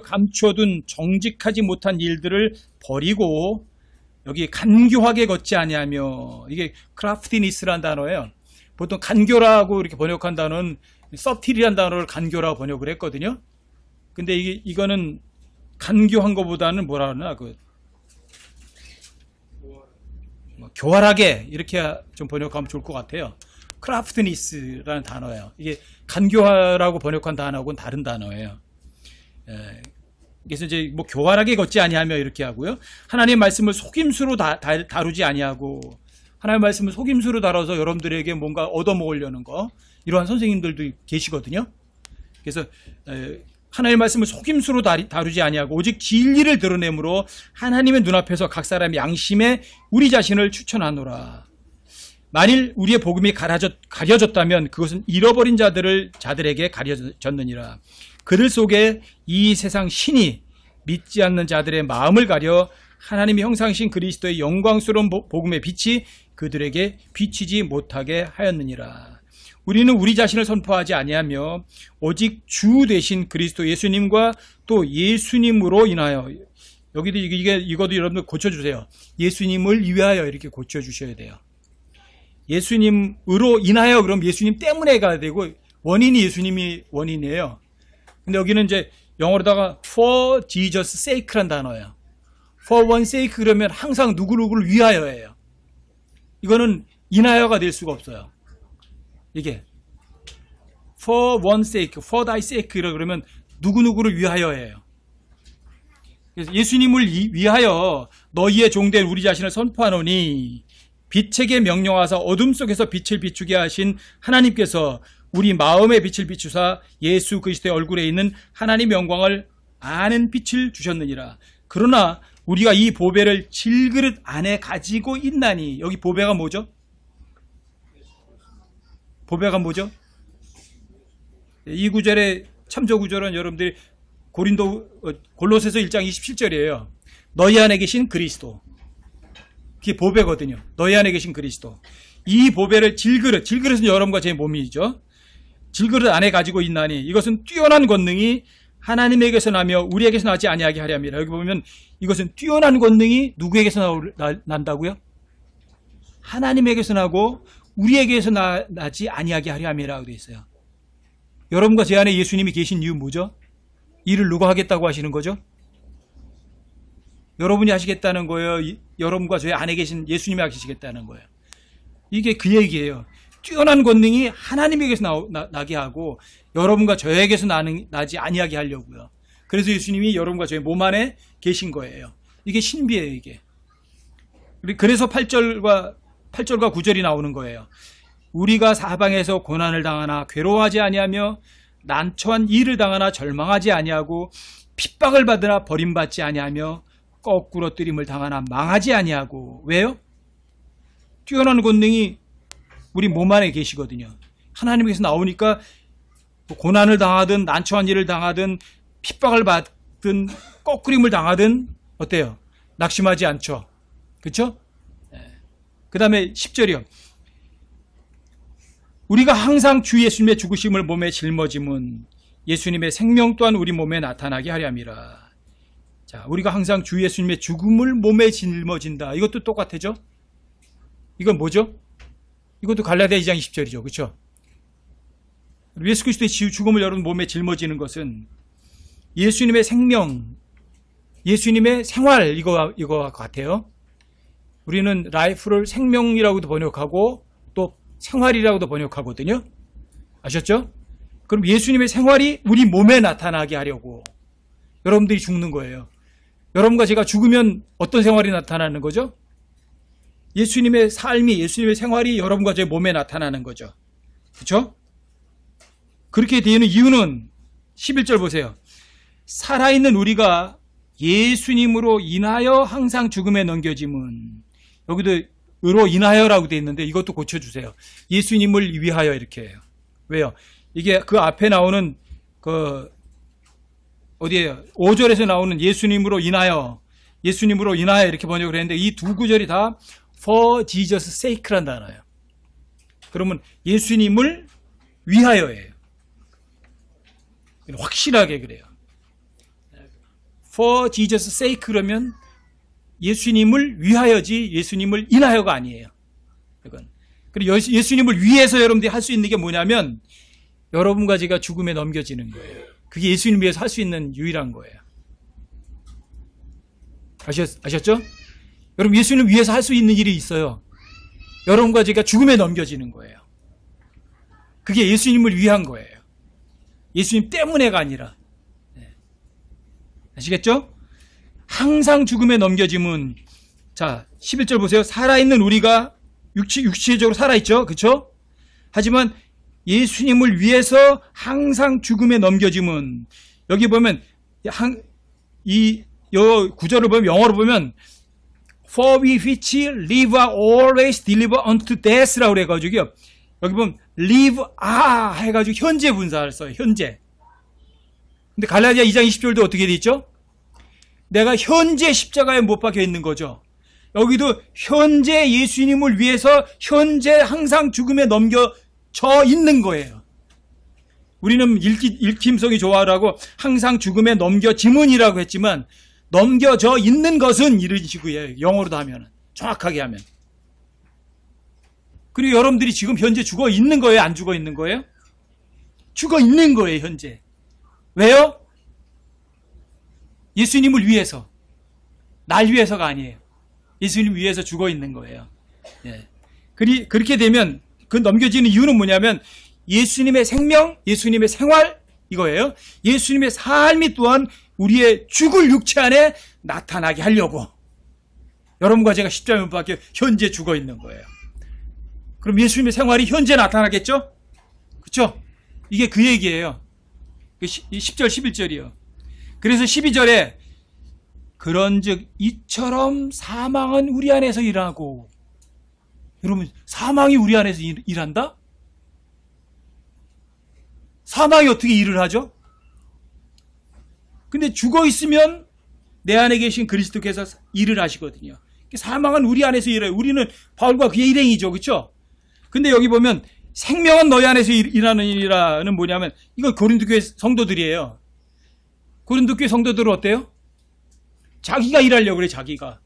감춰둔 정직하지 못한 일들을 버리고 여기 간교하게 걷지 아니하며, 이게 크라프티니스라는 단어예요. 보통 간교라고 이렇게 번역한 단어는 서틸이라는 단어를 간교라고 번역을 했거든요. 근데 이거는 간교한 것보다는 뭐라 그러나 교활하게 이렇게 좀 번역하면 좋을 것 같아요. 크라프트니스라는 단어예요. 이게 간교라고 번역한 단어하고는 다른 단어예요. 그래서 이제 뭐 교활하게 걷지 아니하며 이렇게 하고요. 하나님의 말씀을 속임수로 다루지 아니하고, 하나님의 말씀을 속임수로 다뤄서 여러분들에게 뭔가 얻어먹으려는 거, 이러한 선생님들도 계시거든요. 그래서 하나님의 말씀을 속임수로 다루지 아니하고 오직 진리를 드러내므로 하나님의 눈앞에서 각 사람이 양심에 우리 자신을 추천하노라. 만일 우리의 복음이 가려졌다면 그것은 잃어버린 자들에게 가려졌느니라. 그들 속에 이 세상 신이 믿지 않는 자들의 마음을 가려 하나님의 형상이신 그리스도의 영광스러운 복음의 빛이 그들에게 비치지 못하게 하였느니라. 우리는 우리 자신을 선포하지 아니하며 오직 주 되신 그리스도 예수님과 또 예수님으로 인하여, 여기도 이것도 여러분들 고쳐주세요. 예수님을 위하여 이렇게 고쳐주셔야 돼요. 예수님으로 인하여, 그럼 예수님 때문에 가야 되고, 원인이 예수님이 원인이에요. 근데 여기는 이제 영어로다가 for Jesus sake란 단어예요. for one sake 그러면 항상 누구누구를 위하여예요. 이거는 인하여가 될 수가 없어요. 이게 for one sake, for thy sake 그러면 누구누구를 위하여예요. 그래서 예수님을 위하여 너희의 종된 우리 자신을 선포하노니 빛에게 명령하사 어둠 속에서 빛을 비추게 하신 하나님께서 우리 마음의 빛을 비추사 예수 그리스도의 얼굴에 있는 하나님의 영광을 아는 빛을 주셨느니라. 그러나 우리가 이 보배를 질그릇 안에 가지고 있나니, 여기 보배가 뭐죠? 보배가 뭐죠? 이 구절의 참조 구절은 여러분들이 골로새서 1장 27절이에요. 너희 안에 계신 그리스도. 그게 보배거든요. 너희 안에 계신 그리스도. 이 보배를 질그릇은 여러분과 제 몸이죠. 질그릇 안에 가지고 있나니 이것은 뛰어난 권능이 하나님에게서 나며 우리에게서 나지 아니하게 하려 함이라. 여기 보면 이것은 뛰어난 권능이 누구에게서 난다고요? 하나님에게서 나고 우리에게서 나지 아니하게 하려 함이라고 되어 있어요. 여러분과 제 안에 예수님이 계신 이유 뭐죠? 일을 누가 하겠다고 하시는 거죠? 여러분이 하시겠다는 거예요? 여러분과 제 안에 계신 예수님이 하시겠다는 거예요? 이게 그 얘기예요. 뛰어난 권능이 하나님에게서 나게 하고 여러분과 저에게서 나지 아니하게 하려고요. 그래서 예수님이 여러분과 저의 몸 안에 계신 거예요. 이게 신비예요, 이게. 그래서 8절과 9절이 나오는 거예요. 우리가 사방에서 고난을 당하나 괴로워하지 아니하며 난처한 일을 당하나 절망하지 아니하고 핍박을 받으나 버림받지 아니하며 거꾸로 뜨림을 당하나 망하지 아니하고. 왜요? 뛰어난 권능이 우리 몸 안에 계시거든요. 하나님께서 나오니까 고난을 당하든 난처한 일을 당하든 핍박을 받든 거꾸림을 당하든 어때요? 낙심하지 않죠. 그렇죠? 그 다음에 10절이요. 우리가 항상 주 예수님의 죽으심을 몸에 짊어짐은 예수님의 생명 또한 우리 몸에 나타나게 하려 함이라. 자, 우리가 항상 주 예수님의 죽음을 몸에 짊어진다. 이것도 똑같아죠? 이건 뭐죠? 이것도 갈라디아 2장 20절이죠. 그렇죠? 예수 그리스도의 죽음을 여러분 몸에 짊어지는 것은 예수님의 생명, 예수님의 생활, 이거와 같아요. 우리는 라이프를 생명이라고도 번역하고 또 생활이라고도 번역하거든요. 아셨죠? 그럼 예수님의 생활이 우리 몸에 나타나게 하려고 여러분들이 죽는 거예요. 여러분과 제가 죽으면 어떤 생활이 나타나는 거죠? 예수님의 삶이, 예수님의 생활이 여러분과 제 몸에 나타나는 거죠. 그렇죠? 그렇게 되는 이유는 11절 보세요. 살아있는 우리가 예수님으로 인하여 항상 죽음에 넘겨짐은, 여기도 으로 인하여라고 되어 있는데 이것도 고쳐주세요. 예수님을 위하여 이렇게 해요. 왜요? 이게 그 앞에 나오는 어디에요? 5절에서 나오는 예수님으로 인하여 이렇게 번역을 했는데 이 두 구절이 다 for Jesus sake란 단어예요. 그러면 예수님을 위하여예요. 확실하게 그래요. for Jesus' sake 그러면 예수님을 위하여지 예수님을 인하여가 아니에요. 이건. 그리고 예수님을 위해서 여러분들이 할 수 있는 게 뭐냐면 여러분과 제가 죽음에 넘겨지는 거예요. 그게 예수님 위해서 할 수 있는 유일한 거예요. 아셨죠? 여러분 예수님 위해서 할 수 있는 일이 있어요. 여러분과 제가 죽음에 넘겨지는 거예요. 그게 예수님을 위한 거예요. 예수님 때문에가 아니라. 네. 아시겠죠? 항상 죽음에 넘겨짐은 자 11절 보세요. 살아있는 우리가 육체적으로 살아있죠. 그렇죠? 하지만 예수님을 위해서 항상 죽음에 넘겨짐은 여기 보면 이 구절을 보면 영어로 보면 For we which live are always deliver unto death라고 그래가지고요. 여기 보면 live are 해가지고 현재 분사를 써요. 현재. 근데 갈라디아 2장 20절도 어떻게 돼 있죠? 내가 현재 십자가에 못 박혀 있는 거죠. 여기도 현재 예수님을 위해서 현재 항상 죽음에 넘겨져 있는 거예요. 우리는 읽힘성이 좋아라고 항상 죽음에 넘겨짐은이라고 했지만 넘겨져 있는 것은 이런 식이에요. 영어로도 하면 정확하게 하면. 그리고 여러분들이 지금 현재 죽어 있는 거예요? 안 죽어 있는 거예요? 죽어 있는 거예요, 현재. 왜요? 예수님을 위해서. 날 위해서가 아니에요. 예수님 위해서 죽어 있는 거예요. 예. 그렇게 되면 그 넘겨지는 이유는 뭐냐면 예수님의 생명, 예수님의 생활 이거예요. 예수님의 삶이 또한 우리의 죽을 육체 안에 나타나게 하려고 여러분과 제가 십자가에 못 박혀 현재 죽어 있는 거예요. 그럼 예수님의 생활이 현재 나타나겠죠? 그렇죠? 이게 그 얘기예요. 10절 11절이요. 그래서 12절에 그런즉 이처럼 사망은 우리 안에서 일하고 여러분 사망이 우리 안에서 일한다? 사망이 어떻게 일을 하죠? 근데 죽어 있으면 내 안에 계신 그리스도께서 일을 하시거든요. 사망은 우리 안에서 일해요. 우리는 바울과 그의 일행이죠. 그렇죠? 근데 여기 보면 생명은 너희 안에서 일하는 일이라는 뭐냐면 이건 고린도 교회 성도들이에요. 고린도 교회 성도들은 어때요? 자기가 일하려고 그래. 자기가.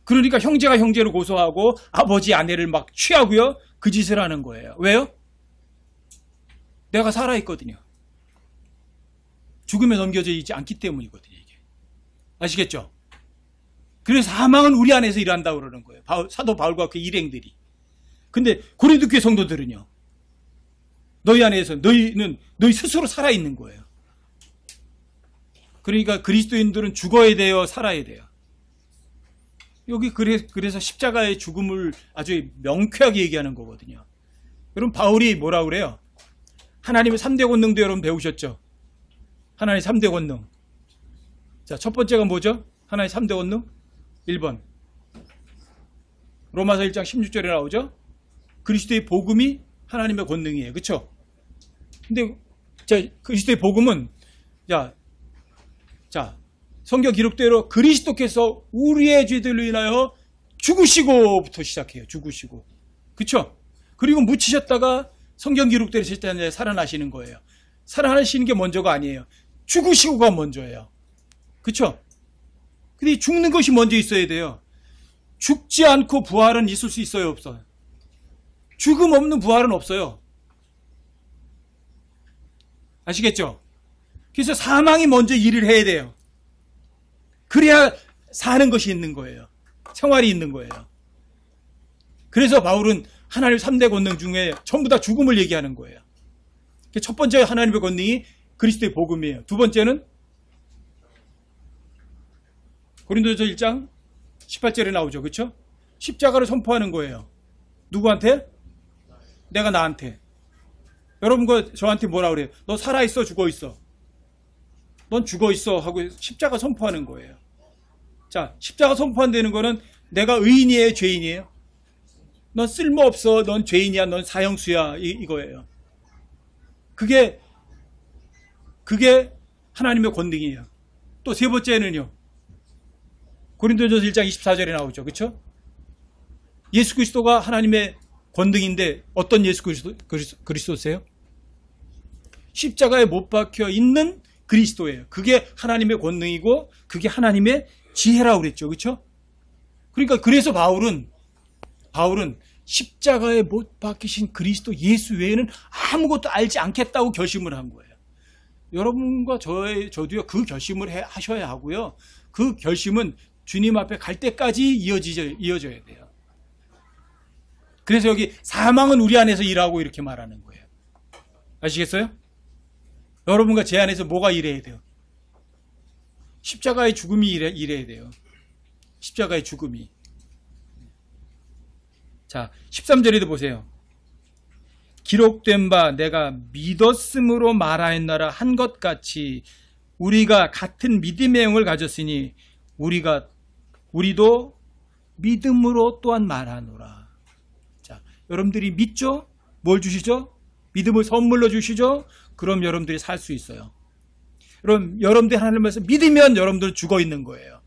그러니까 형제가 형제를 고소하고 아버지 아내를 막 취하고요. 그 짓을 하는 거예요. 왜요? 내가 살아있거든요. 죽음에 넘겨져 있지 않기 때문이거든요. 이게. 아시겠죠? 그래서 사망은 우리 안에서 일한다고 그러는 거예요. 사도 바울과 그 일행들이. 근데 고린도 교회 성도들은요. 너희 안에서 너희는 너희 스스로 살아있는 거예요. 그러니까 그리스도인들은 죽어야 돼요? 살아야 돼요? 여기 그래서 십자가의 죽음을 아주 명쾌하게 얘기하는 거거든요. 여러분 바울이 뭐라고 그래요? 하나님의 3대 권능도 여러분 배우셨죠? 하나님의 3대 권능. 자, 첫 번째가 뭐죠? 하나님의 3대 권능? 1번. 로마서 1장 16절에 나오죠? 그리스도의 복음이 하나님의 권능이에요. 그렇죠? 근데 그리스도의 복음은 자, 성경 기록대로 그리스도께서 우리의 죄들로 인하여 죽으시고부터 시작해요. 죽으시고. 그렇죠? 그리고 묻히셨다가 성경 기록대로 실제 살아나시는 거예요. 살아나시는 게 먼저가 아니에요. 죽으시고가 먼저예요. 그렇죠? 근데 죽는 것이 먼저 있어야 돼요. 죽지 않고 부활은 있을 수 있어요? 없어요? 죽음 없는 부활은 없어요. 아시겠죠? 그래서 사망이 먼저 일을 해야 돼요. 그래야 사는 것이 있는 거예요. 생활이 있는 거예요. 그래서 바울은 하나님의 3대 권능 중에 전부 다 죽음을 얘기하는 거예요. 첫 번째 하나님의 권능이 그리스도의 복음이에요. 두 번째는 고린도서 1장 18절에 나오죠. 그렇죠? 십자가를 선포하는 거예요. 누구한테? 내가 나한테. 여러분과 저한테 뭐라 그래요? 너 살아있어? 죽어있어? 넌 죽어있어 하고 십자가 선포하는 거예요. 자, 십자가 선포한다는 거는 내가 의인이에요? 죄인이에요? 넌 쓸모없어. 넌 죄인이야. 넌 사형수야. 이거예요. 그게 하나님의 권능이에요. 또 세 번째는요. 고린도전서 1장 24절에 나오죠. 그렇죠? 예수 그리스도가 하나님의 권능인데 어떤 예수 그리스도세요? 십자가에 못 박혀 있는 그리스도예요. 그게 하나님의 권능이고 그게 하나님의 지혜라고 그랬죠. 그렇죠? 그러니까 그래서 바울은 십자가에 못 박히신 그리스도 예수 외에는 아무것도 알지 않겠다고 결심을 한 거예요. 여러분과 저도요 그 결심을 하셔야 하고요. 그 결심은 주님 앞에 갈 때까지 이어져야 돼요. 그래서 여기 사망은 우리 안에서 일하고 이렇게 말하는 거예요. 아시겠어요? 여러분과 제 안에서 뭐가 일해야 돼요? 십자가의 죽음이 일해야 돼요. 십자가의 죽음이. 자, 13절에도 보세요. 기록된 바 내가 믿었음으로 말하였나라 한 것 같이 우리가 같은 믿음의 영을 가졌으니 우리도 믿음으로 또한 말하노라. 자, 여러분들이 믿죠? 뭘 주시죠? 믿음을 선물로 주시죠? 그럼 여러분들이 살 수 있어요. 그럼 여러분들이 하나님 말씀 믿으면 여러분들 죽어 있는 거예요.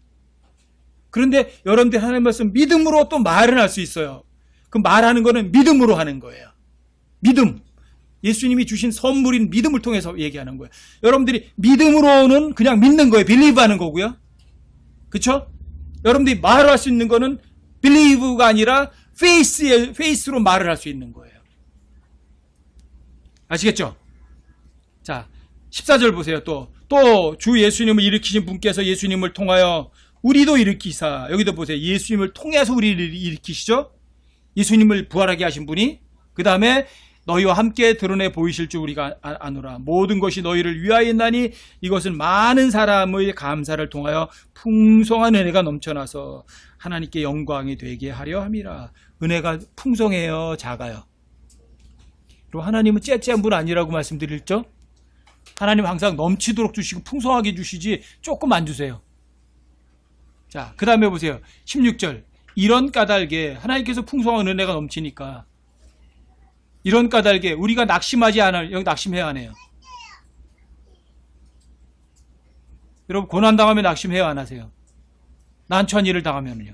그런데 여러분들이 하나님 말씀 믿음으로 또 말을 할 수 있어요. 그 말하는 거는 믿음으로 하는 거예요. 믿음. 예수님이 주신 선물인 믿음을 통해서 얘기하는 거예요. 여러분들이 믿음으로는 그냥 믿는 거예요. believe 하는 거고요. 그렇죠? 여러분들이 말을 할 수 있는 거는 believe가 아니라 faith로 말을 할 수 있는 거예요. 아시겠죠? 자, 14절 보세요. 또 주 예수님을 일으키신 분께서 예수님을 통하여 우리도 일으키사. 여기도 보세요. 예수님을 통해서 우리를 일으키시죠? 예수님을 부활하게 하신 분이. 그 다음에 너희와 함께 드러내 보이실 줄 우리가 아노라. 모든 것이 너희를 위하였나니 이것은 많은 사람의 감사를 통하여 풍성한 은혜가 넘쳐나서 하나님께 영광이 되게 하려 함이라. 은혜가 풍성해요, 작아요? 그리고 하나님은 째째한 분 아니라고 말씀드렸죠? 하나님은 항상 넘치도록 주시고 풍성하게 주시지 조금 안 주세요. 자, 그 다음에 보세요. 16절. 이런 까닭에 하나님께서 풍성한 은혜가 넘치니까 이런 까닭에 우리가 낙심하지 않아요. 여기 낙심해야 하네요. 여러분 고난당하면 낙심해야 안 하세요? 난처한 일을 당하면요.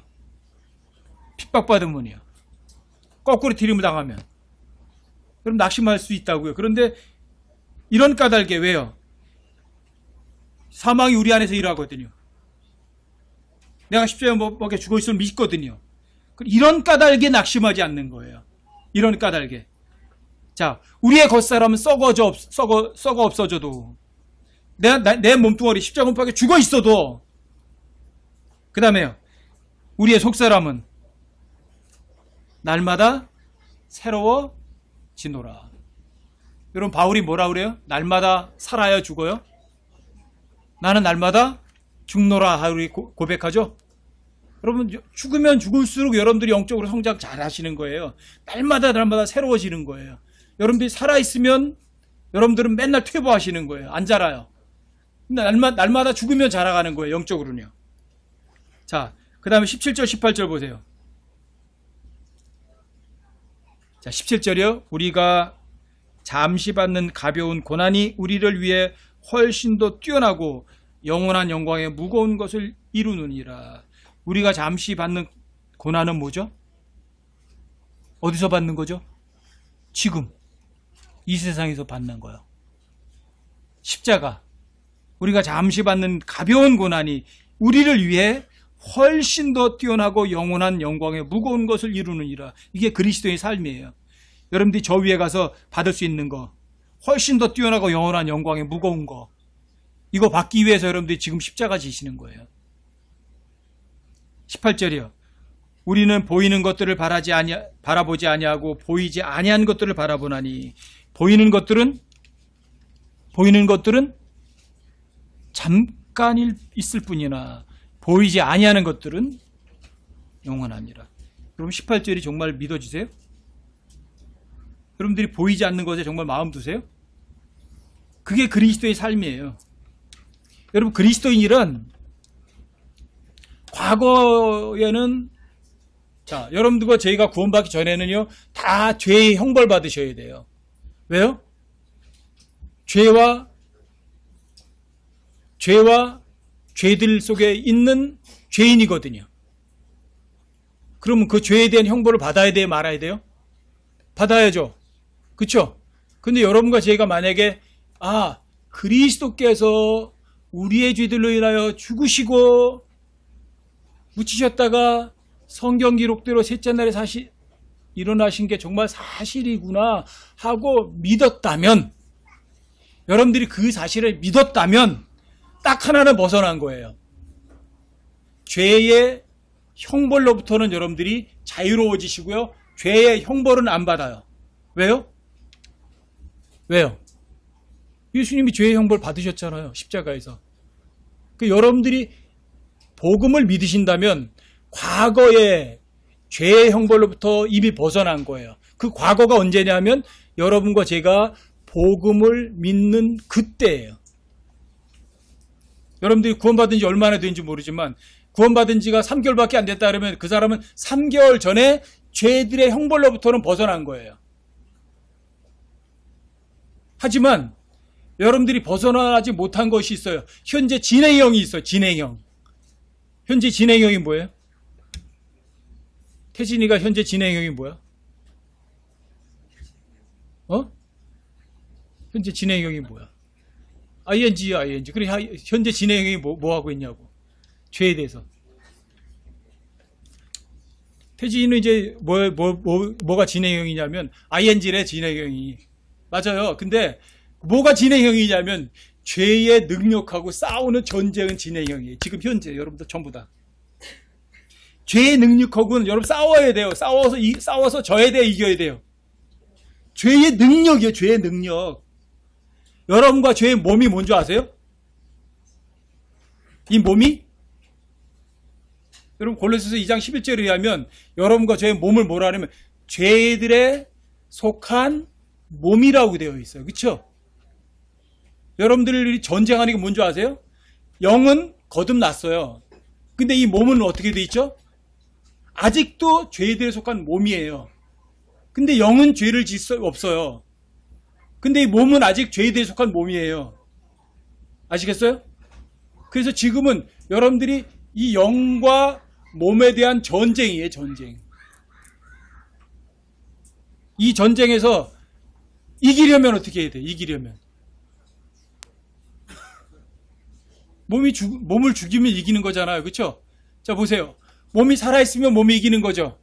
핍박받으면요. 거꾸로 디림을 당하면. 그럼 낙심할 수 있다고요. 그런데 이런 까닭에 왜요? 사망이 우리 안에서 일하거든요. 내가 십자가에 못 박혀 죽어 있으면 믿거든요. 이런 까닭에 낙심하지 않는 거예요. 이런 까닭에. 자, 우리의 겉사람은 썩어 없어져도 내 몸뚱아리 십자가 못 박혀 죽어 있어도 그 다음에요. 우리의 속사람은 날마다 새로워지노라. 여러분 바울이 뭐라 그래요? 날마다 살아야 죽어요? 나는 날마다 죽노라 하루에 고백하죠? 여러분 죽으면 죽을수록 여러분들이 영적으로 성장 잘 하시는 거예요. 날마다 새로워지는 거예요. 여러분들이 살아있으면 여러분들은 맨날 퇴보하시는 거예요. 안 자라요. 날마다 죽으면 자라가는 거예요. 영적으로는요. 자, 그 다음에 17절 18절 보세요. 자, 17절이요. 우리가 잠시 받는 가벼운 고난이 우리를 위해 훨씬 더 뛰어나고 영원한 영광의 무거운 것을 이루느니라. 우리가 잠시 받는 고난은 뭐죠? 어디서 받는 거죠? 지금 이 세상에서 받는 거예요. 십자가. 우리가 잠시 받는 가벼운 고난이 우리를 위해 훨씬 더 뛰어나고 영원한 영광의 무거운 것을 이루느니라. 이게 그리스도의 삶이에요. 여러분들이 저 위에 가서 받을 수 있는 거, 훨씬 더 뛰어나고 영원한 영광의 무거운 거, 이거 받기 위해서 여러분들이 지금 십자가 지시는 거예요. 18절이요. 우리는 보이는 것들을 바라보지 아니하고 보이지 아니한 것들을 바라보나니 보이는 것들은 잠깐 있을 뿐이나 보이지 아니하는 것들은 영원하니라. 그럼 18절이 정말 믿어지세요? 여러분들이 보이지 않는 것에 정말 마음 두세요? 그게 그리스도의 삶이에요. 여러분 그리스도인이란 과거에는 자, 여러분들과 저희가 구원받기 전에는요, 다 죄의 형벌 받으셔야 돼요. 왜요? 죄와 죄들 속에 있는 죄인이거든요. 그러면 그 죄에 대한 형벌을 받아야 돼요? 말아야 돼요? 받아야죠. 그쵸? 근데 여러분과 저희가 만약에, 그리스도께서 우리의 죄들로 인하여 죽으시고 묻히셨다가 성경 기록대로 셋째 날에 일어나신 게 정말 사실이구나 하고 믿었다면, 여러분들이 그 사실을 믿었다면 딱 하나는 벗어난 거예요. 죄의 형벌로부터는 여러분들이 자유로워지시고요. 죄의 형벌은 안 받아요. 왜요? 왜요? 예수님이 죄의 형벌 받으셨잖아요. 십자가에서. 여러분들이 복음을 믿으신다면 과거의 죄의 형벌로부터 이미 벗어난 거예요. 그 과거가 언제냐면 여러분과 제가 복음을 믿는 그때예요. 여러분들이 구원받은 지 얼마나 된지 모르지만 구원받은 지가 3개월밖에 안 됐다 그러면 그 사람은 3개월 전에 죄들의 형벌로부터는 벗어난 거예요. 하지만 여러분들이 벗어나지 못한 것이 있어요. 현재 진행형이 있어요. 진행형. 현재 진행형이 뭐예요? 태진이가 현재 진행형이 뭐야? 현재 진행형이 뭐야? ING야, ING. 그래, 현재 진행형이 뭐 하고 있냐고. 죄에 대해서. 태진이는 이제 뭐가 진행형이냐면 ING래, 진행형이. 맞아요. 근데 뭐가 진행형이냐면 죄의 능력하고 싸우는 전쟁은 진행형이에요. 지금 현재 여러분들 전부 다. 죄의 능력하고는 여러분 싸워야 돼요. 싸워서 져야 돼요. 이겨야 돼요. 죄의 능력이에요. 죄의 능력. 여러분과 죄의 몸이 뭔지 아세요? 이 몸이 여러분 골로새서 2장 11절에 의하면 여러분과 죄의 몸을 뭐라 하냐면 죄들에 속한 몸이라고 되어 있어요. 그렇죠? 여러분들이 전쟁하는 게 뭔지 아세요? 영은 거듭났어요. 근데 이 몸은 어떻게 돼 있죠? 아직도 죄들에 속한 몸이에요. 근데 영은 죄를 질 수 없어요. 근데 이 몸은 아직 죄에 속한 몸이에요. 아시겠어요? 그래서 지금은 여러분들이 이 영과 몸에 대한 전쟁이에요. 전쟁. 이 전쟁에서 이기려면 어떻게 해야 돼? 이기려면 몸을 죽이면 이기는 거잖아요. 그렇죠? 자 보세요. 몸이 살아있으면 몸이 이기는 거죠.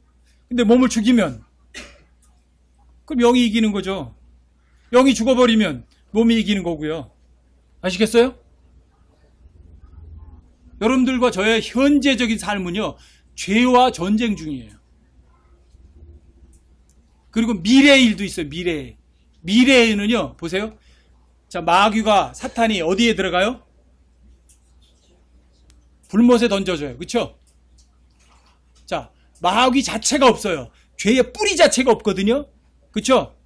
근데 몸을 죽이면 그럼 영이 이기는 거죠. 영이 죽어버리면 몸이 이기는 거고요. 아시겠어요? 여러분들과 저의 현재적인 삶은요, 죄와 전쟁 중이에요. 그리고 미래의 일도 있어요. 미래에는요, 보세요. 자, 마귀가, 사탄이 어디에 들어가요? 불못에 던져져요. 그쵸? 자, 마귀 자체가 없어요. 죄의 뿌리 자체가 없거든요. 그쵸?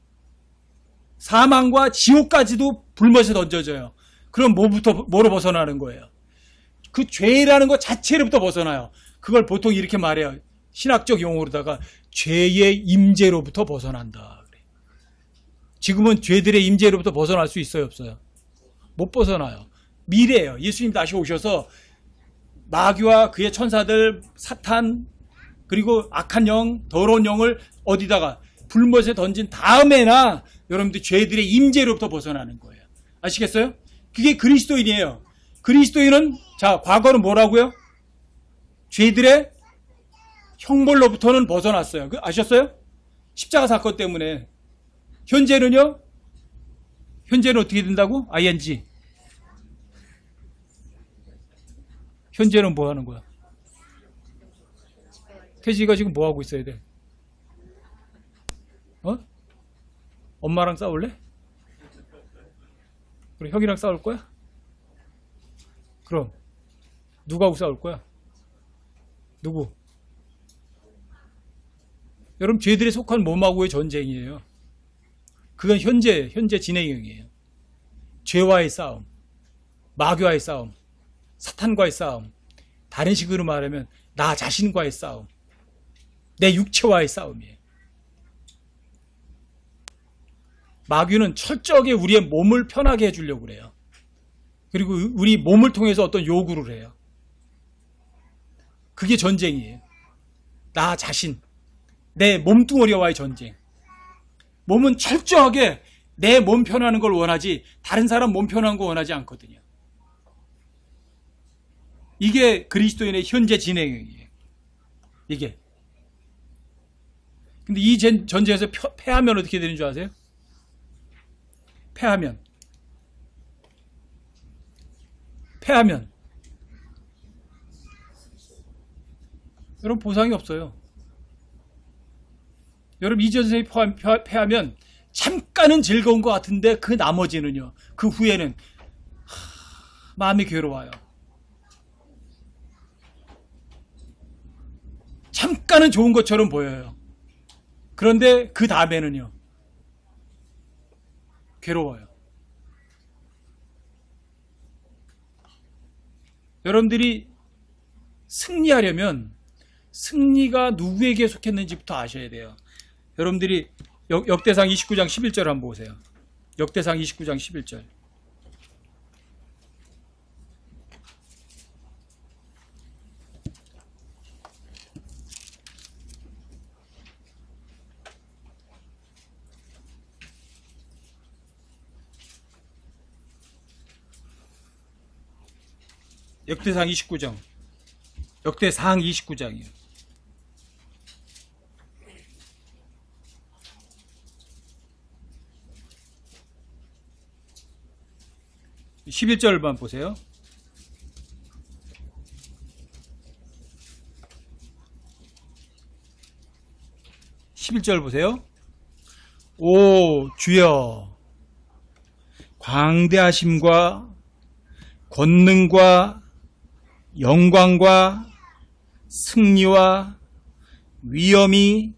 사망과 지옥까지도 불못에 던져져요. 그럼 뭐로 벗어나는 거예요? 그 죄라는 것 자체로부터 벗어나요. 그걸 보통 이렇게 말해요. 신학적 용어로다가 죄의 임재로부터 벗어난다. 지금은 죄들의 임재로부터 벗어날 수 있어요, 없어요? 못 벗어나요. 미래예요. 예수님 다시 오셔서 마귀와 그의 천사들, 사탄, 그리고 악한 영, 더러운 영을 어디다가 불못에 던진 다음에나 여러분들 죄들의 임재로부터 벗어나는 거예요. 아시겠어요? 그게 그리스도인이에요. 그리스도인은 자 과거는 뭐라고요? 죄들의 형벌로부터는 벗어났어요. 아셨어요? 십자가 사건 때문에. 현재는요? 현재는 어떻게 된다고? ING. 현재는 뭐 하는 거야? 태지가 지금 뭐 하고 있어야 돼? 엄마랑 싸울래? 그래, 형이랑 싸울 거야? 그럼 누구하고 싸울 거야? 누구? 여러분 죄들에 속한 몸하고의 전쟁이에요. 그건 현재 진행형이에요. 죄와의 싸움, 마귀와의 싸움, 사탄과의 싸움, 다른 식으로 말하면 나 자신과의 싸움, 내 육체와의 싸움이에요. 마귀는 철저하게 우리의 몸을 편하게 해주려고 그래요. 그리고 우리 몸을 통해서 어떤 요구를 해요. 그게 전쟁이에요. 나 자신, 내 몸뚱어리와의 전쟁. 몸은 철저하게 내 몸 편하는 걸 원하지 다른 사람 몸 편한 거 원하지 않거든요. 이게 그리스도인의 현재 진행이에요. 이게. 근데 이 전쟁에서 패하면 어떻게 되는 줄 아세요? 패하면 여러분 보상이 없어요. 여러분 이 전쟁에 패하면 잠깐은 즐거운 것 같은데 그 나머지는요. 그 후에는 마음이 괴로워요. 잠깐은 좋은 것처럼 보여요. 그런데 그 다음에는요. 괴로워요. 여러분들이 승리하려면 승리가 누구에게 속했는지부터 아셔야 돼요. 여러분들이 역대상 29장 11절 한번 보세요. 역대상 29장 11절. 역대상 29장. 역대상 29장이에요. 11절만 보세요. 11절 보세요. 오 주여 광대하심과 권능과 영광과 승리와 위엄이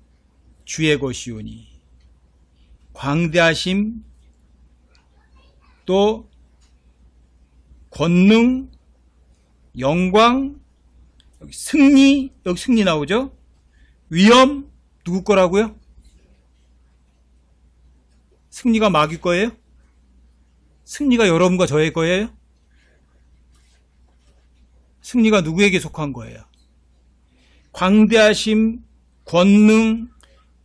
주의 것이오니 광대하심 또 권능 영광 여기 승리 여기 승리 나오죠. 위엄 누구 거라고요? 승리가 마귀 거예요? 승리가 여러분과 저의 거예요? 승리가 누구에게 속한 거예요? 광대하심, 권능,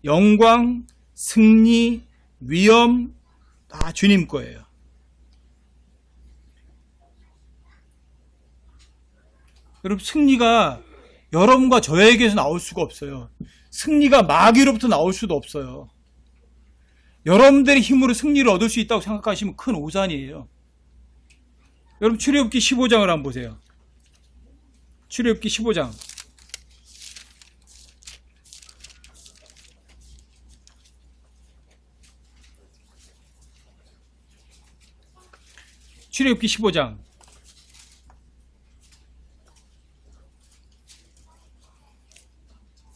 영광, 승리, 위엄 다 주님 거예요. 여러분 승리가 여러분과 저에게서 나올 수가 없어요. 승리가 마귀로부터 나올 수도 없어요. 여러분들의 힘으로 승리를 얻을 수 있다고 생각하시면 큰 오산이에요. 여러분 출애굽기 15장을 한번 보세요. 출애굽기 15장. 출애굽기 15장.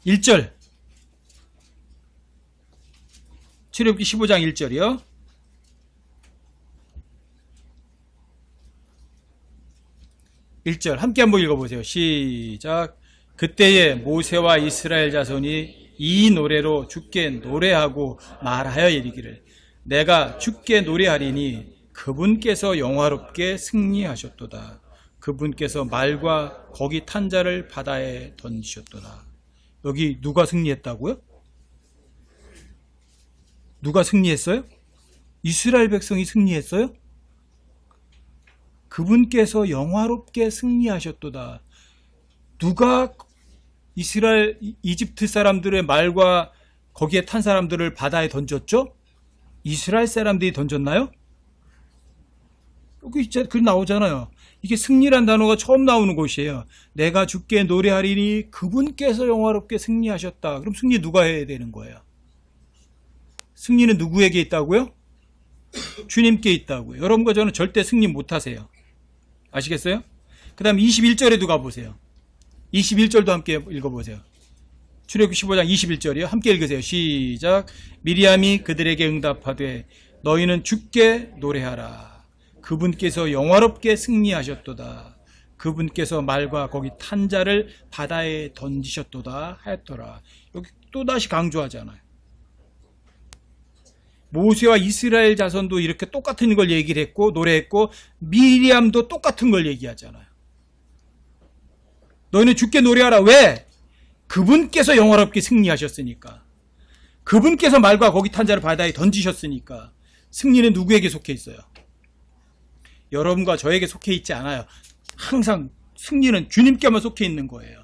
1절. 출애굽기 15장 1절이요. 함께 한번 읽어보세요. 시작. 그때에 모세와 이스라엘 자손이 이 노래로 주께 노래하고 말하여 이르기를 내가 주께 노래하리니 그분께서 영화롭게 승리하셨도다. 그분께서 말과 거기 탄 자를 바다에 던지셨도다. 여기 누가 승리했다고요? 누가 승리했어요? 이스라엘 백성이 승리했어요? 그분께서 영화롭게 승리하셨도다. 누가 이스라엘 이집트 사람들의 말과 거기에 탄 사람들을 바다에 던졌죠? 이스라엘 사람들이 던졌나요? 여기 글 나오잖아요. 이게 승리란 단어가 처음 나오는 곳이에요. 내가 주께 노래하리니 그분께서 영화롭게 승리하셨다. 그럼 승리 누가 해야 되는 거예요? 승리는 누구에게 있다고요? 주님께 있다고요. 여러분과 저는 절대 승리 못하세요. 아시겠어요? 그 다음 21절에도 가보세요. 21절도 함께 읽어보세요. 출애굽기 15장 21절이요. 함께 읽으세요. 시작. 미리암이 그들에게 응답하되 너희는 주께 노래하라. 그분께서 영화롭게 승리하셨도다. 그분께서 말과 거기 탄 자를 바다에 던지셨도다 하였더라. 여기 또다시 강조하잖아요. 모세와 이스라엘 자손도 이렇게 똑같은 걸 얘기를 했고 노래했고 미리암도 똑같은 걸 얘기하잖아요. 너희는 주께 노래하라. 왜? 그분께서 영화롭게 승리하셨으니까. 그분께서 말과 거기 탄 자를 바다에 던지셨으니까. 승리는 누구에게 속해 있어요? 여러분과 저에게 속해 있지 않아요. 항상 승리는 주님께만 속해 있는 거예요.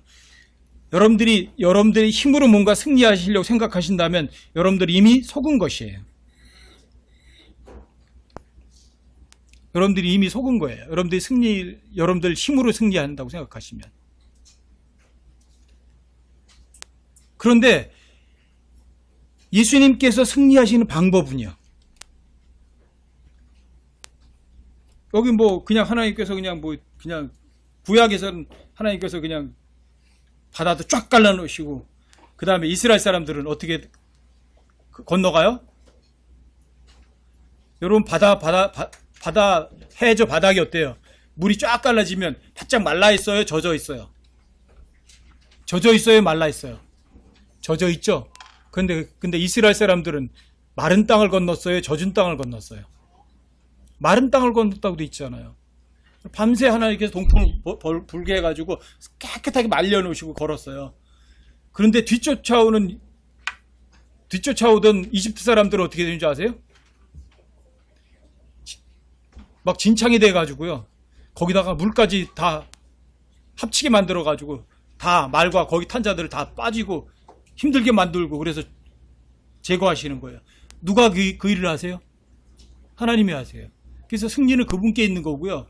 여러분들이 힘으로 뭔가 승리하시려고 생각하신다면 여러분들이 이미 속은 것이에요. 여러분들이 이미 속은 거예요. 여러분들 힘으로 승리한다고 생각하시면. 그런데 예수님께서 승리하시는 방법은요. 여기 그냥 하나님께서 그냥 구약에서는 하나님께서 그냥 바다도 쫙 갈라놓으시고 그 다음에 이스라엘 사람들은 어떻게 건너가요? 여러분 해저 바닥이 어때요? 물이 쫙 갈라지면 바짝 말라 있어요? 젖어 있어요? 젖어 있어요? 말라 있어요? 젖어 있죠? 근데 이스라엘 사람들은 마른 땅을 건넜어요? 젖은 땅을 건넜어요? 마른 땅을 건넜다고 돼 있잖아요. 밤새 하나님께서 동풍 불게 해가지고 깨끗하게 말려놓으시고 걸었어요. 그런데 뒤쫓아오던 이집트 사람들은 어떻게 되는 줄 아세요? 막 진창이 돼가지고요. 거기다가 물까지 다 합치게 만들어가지고 다 말과 거기 탄 자들을 다 빠지고 힘들게 만들고 그래서 제거하시는 거예요. 누가 그 일을 하세요? 하나님이 하세요. 그래서 승리는 그분께 있는 거고요.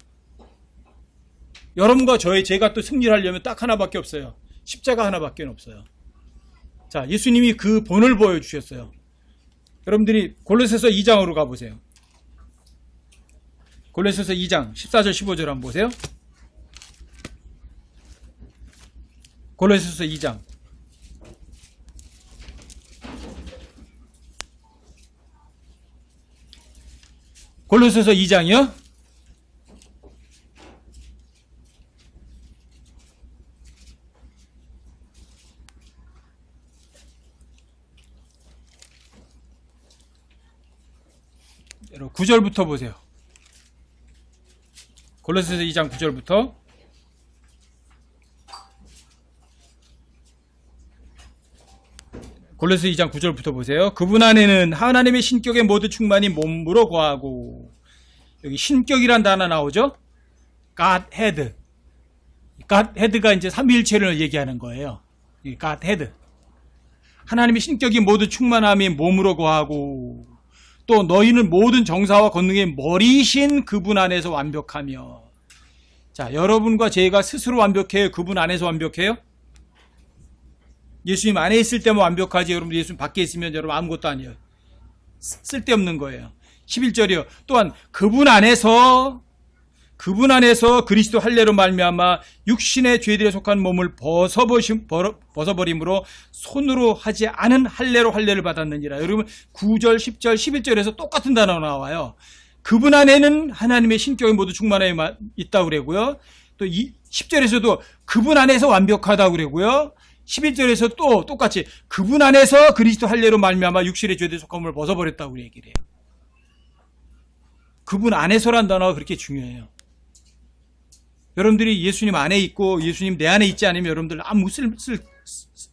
여러분과 제가 또 승리를 하려면 딱 하나밖에 없어요. 십자가 하나밖에 없어요. 자, 예수님이 그 본을 보여주셨어요. 여러분들이 골로새서 2장으로 가보세요. 골로새서 2장 14절 15절 한번 보세요. 골로새서 2장 골로새서 2장이요? 여러분 9절부터 보세요. 골로새서 2장 9절부터 골로새 2장 9절부터 보세요. 그분 안에는 하나님의 신격의 모두 충만히 몸으로 거하고 여기 신격이란 단어 나오죠? Godhead. Godhead가 이제 삼위일체를 얘기하는 거예요. Godhead. 하나님의 신격이 모두 충만함이 몸으로 거하고 또 너희는 모든 정사와 권능의 머리신 그분 안에서 완벽하며. 자, 여러분과 제가 스스로 완벽해요? 그분 안에서 완벽해요? 예수님 안에 있을 때만 완벽하지 여러분 예수님 밖에 있으면 여러분 아무것도 아니에요. 쓸데없는 거예요. 11절이요. 또한 그분 안에서 그리스도 할례로 말미암아 육신의 죄들에 속한 몸을 벗어버림으로 손으로 하지 않은 할례로 할례를 받았느니라. 여러분 9절, 10절, 11절에서 똑같은 단어가 나와요. 그분 안에는 하나님의 신격이 모두 충만해 있다고 그러고요. 또 10절에서도 그분 안에서 완벽하다고 그러고요. 11절에서 또 똑같이 그분 안에서 그리스도 할례로 말미암아 육신의 죄들에 속한 몸을 벗어버렸다고 얘기를 해요. 그분 안에서란 단어가 그렇게 중요해요. 여러분들이 예수님 안에 있고 예수님 내 안에 있지 않으면 여러분들 아무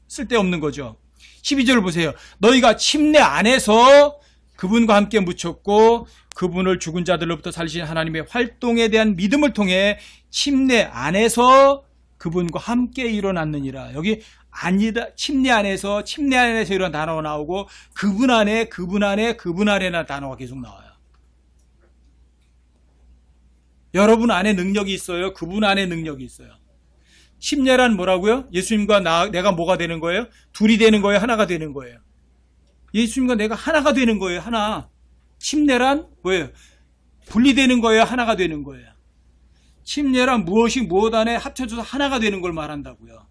쓸데없는 거죠. 12절 보세요. 너희가 침례 안에서 그분과 함께 묻혔고 그분을 죽은 자들로부터 살리신 하나님의 활동에 대한 믿음을 통해 침례 안에서 그분과 함께 일어났느니라. 여기 아니다. 침례 안에서 이런 단어가 나오고 그분 안에라는 단어가 계속 나와요. 여러분 안에 능력이 있어요. 그분 안에 능력이 있어요. 침례란 뭐라고요? 예수님과 내가 뭐가 되는 거예요? 둘이 되는 거예요? 하나가 되는 거예요? 예수님과 내가 하나가 되는 거예요. 하나. 침례란 뭐예요? 분리되는 거예요? 하나가 되는 거예요? 침례란 무엇이 무엇 안에 합쳐져서 하나가 되는 걸 말한다고요.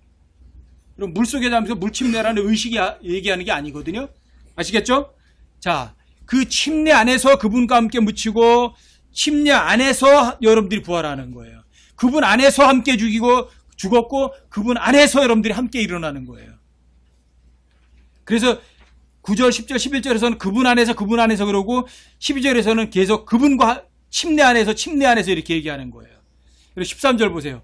그럼 물속에 잠에서 물침례라는 의식이 얘기하는 게 아니거든요. 아시겠죠? 자, 그 침례 안에서 그분과 함께 묻히고 침례 안에서 여러분들이 부활하는 거예요. 그분 안에서 함께 죽었고 그분 안에서 여러분들이 함께 일어나는 거예요. 그래서 9절, 10절, 11절에서는 그분 안에서 그러고 12절에서는 계속 그분과 침례 안에서 이렇게 얘기하는 거예요. 그리고 13절 보세요.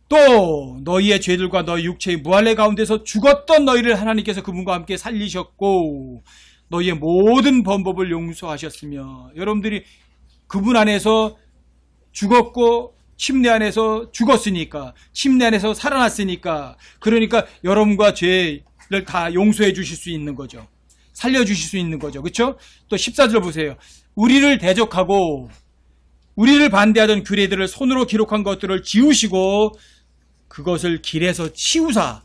또 너희의 죄들과 너희 육체의 무할례 가운데서 죽었던 너희를 하나님께서 그분과 함께 살리셨고 너희의 모든 범법을 용서하셨으며, 여러분들이 그분 안에서 죽었고 침례 안에서 죽었으니까, 침례 안에서 살아났으니까, 그러니까 여러분과 죄를 다 용서해 주실 수 있는 거죠. 살려주실 수 있는 거죠. 그렇죠? 또 14절 보세요. 우리를 대적하고 우리를 반대하던 규례들을 손으로 기록한 것들을 지우시고 그것을 길에서 치우사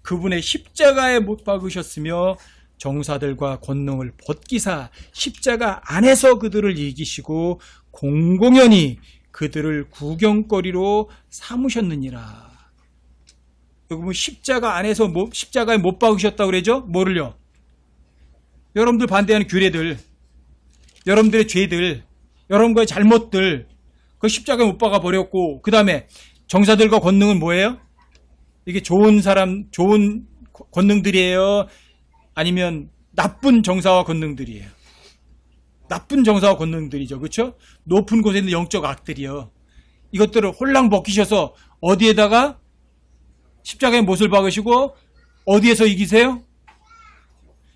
그분의 십자가에 못 박으셨으며 정사들과 권능을 벗기사 십자가 안에서 그들을 이기시고 공공연히 그들을 구경거리로 삼으셨느니라. 여기 보면 십자가 안에서 십자가에 못 박으셨다고 그러죠? 뭐를요? 여러분들 반대하는 규례들, 여러분들의 죄들, 여러분과의 잘못들, 그 십자가에 못 박아 버렸고, 그 다음에 정사들과 권능은 뭐예요? 이게 좋은 사람, 좋은 권능들이에요? 아니면 나쁜 정사와 권능들이에요? 나쁜 정사와 권능들이죠. 그렇죠? 높은 곳에 있는 영적 악들이요. 이것들을 홀랑 벗기셔서 어디에다가 십자가에 못을 박으시고 어디에서 이기세요?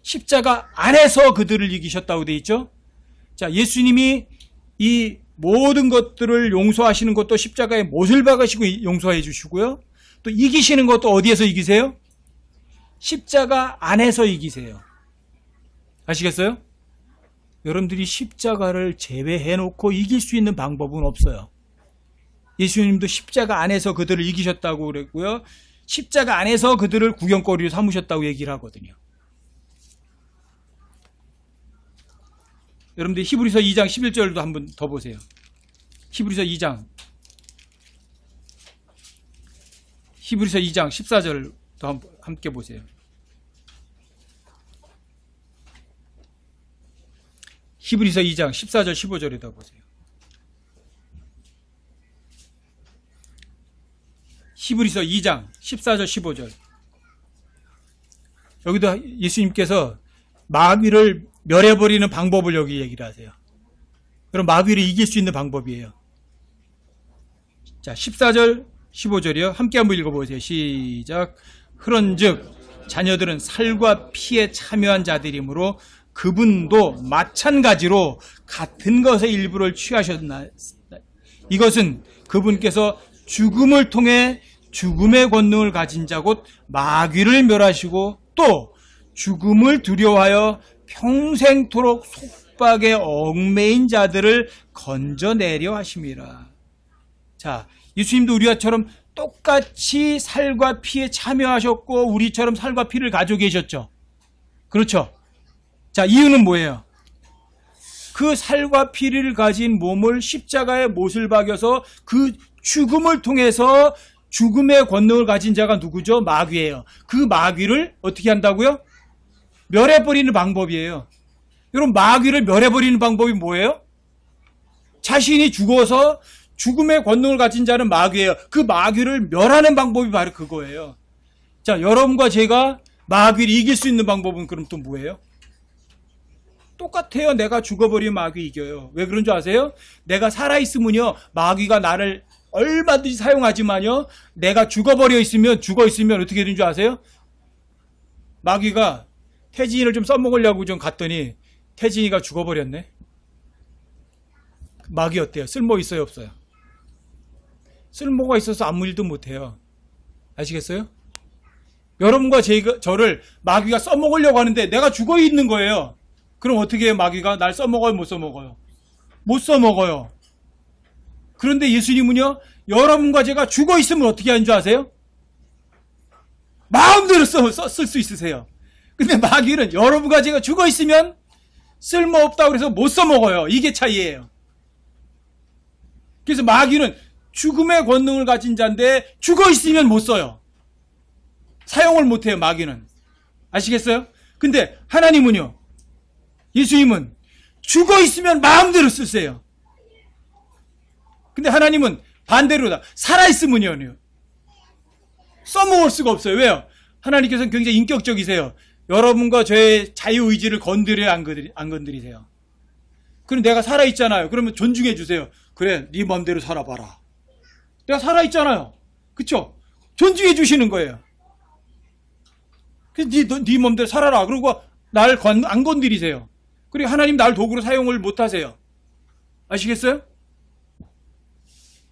십자가 안에서 그들을 이기셨다고 되어 있죠. 자, 예수님이 이 모든 것들을 용서하시는 것도 십자가에 못을 박으시고 용서해 주시고요. 또 이기시는 것도 어디에서 이기세요? 십자가 안에서 이기세요. 아시겠어요? 여러분들이 십자가를 제외해 놓고 이길 수 있는 방법은 없어요. 예수님도 십자가 안에서 그들을 이기셨다고 그랬고요. 십자가 안에서 그들을 구경거리로 삼으셨다고 얘기를 하거든요. 여러분들 히브리서 2장 11절도 한번 더 보세요. 히브리서 2장 14절도 함께 보세요. 히브리서 2장 14절 15절에다 보세요. 히브리서 2장 14절 15절. 여기도 예수님께서 마귀를 멸해버리는 방법을 여기 얘기를 하세요. 그럼 마귀를 이길 수 있는 방법이에요. 자, 14절 15절이요. 함께 한번 읽어보세요. 시작. 그런즉 자녀들은 살과 피에 참여한 자들이므로 그분도 마찬가지로 같은 것의 일부를 취하셨나. 이것은 그분께서 죽음을 통해 죽음의 권능을 가진 자 곧 마귀를 멸하시고 또 죽음을 두려워하여 평생토록 속박에 얽매인 자들을 건져내려 하심이라. 자, 예수님도 우리와처럼 똑같이 살과 피에 참여하셨고 우리처럼 살과 피를 가지고 계셨죠. 그렇죠? 자, 이유는 뭐예요? 그 살과 피를 가진 몸을 십자가에 못을 박여서 그 죽음을 통해서 죽음의 권능을 가진 자가 누구죠? 마귀예요. 그 마귀를 어떻게 한다고요? 멸해버리는 방법이에요. 여러분, 마귀를 멸해버리는 방법이 뭐예요? 자신이 죽어서 죽음의 권능을 가진 자는 마귀예요. 그 마귀를 멸하는 방법이 바로 그거예요. 자, 여러분과 제가 마귀를 이길 수 있는 방법은 그럼 또 뭐예요? 똑같아요. 내가 죽어버리면 마귀 이겨요. 왜 그런 줄 아세요? 내가 살아있으면요, 마귀가 나를 얼마든지 사용하지만요, 내가 죽어 있으면 어떻게 되는 줄 아세요? 마귀가 태진이를 좀 써먹으려고 좀 갔더니 태진이가 죽어버렸네. 마귀 어때요? 쓸모 있어요, 없어요? 쓸모가 있어서 아무 일도 못해요. 아시겠어요? 여러분과 저를 마귀가 써먹으려고 하는데 내가 죽어 있는 거예요. 그럼 어떻게 해요? 마귀가 날 써먹어요? 못 써먹어요? 못 써먹어요. 그런데 예수님은요, 여러분과 제가 죽어 있으면 어떻게 하는 줄 아세요? 마음대로 쓸 수 있으세요. 근데 마귀는 여러분과 제가 죽어 있으면 쓸모없다고 그래서 못 써먹어요. 이게 차이예요. 그래서 마귀는 죽음의 권능을 가진 자인데 죽어 있으면 못 써요. 사용을 못 해요, 마귀는. 아시겠어요? 근데 하나님은요, 예수님은 죽어 있으면 마음대로 쓰세요. 근데 하나님은 반대로다. 살아있으면요, 써먹을 수가 없어요. 왜요? 하나님께서는 굉장히 인격적이세요. 여러분과 저의 자유의지를 건드려요, 안 건드리세요? 그럼 내가 살아있잖아요. 그러면 존중해 주세요. 그래, 네 맘대로 살아봐라. 내가 살아있잖아요. 그쵸? 존중해 주시는 거예요. 그래서 네 맘대로 살아라. 그리고 날 안 건드리세요. 그리고 하나님 날 도구로 사용을 못하세요. 아시겠어요?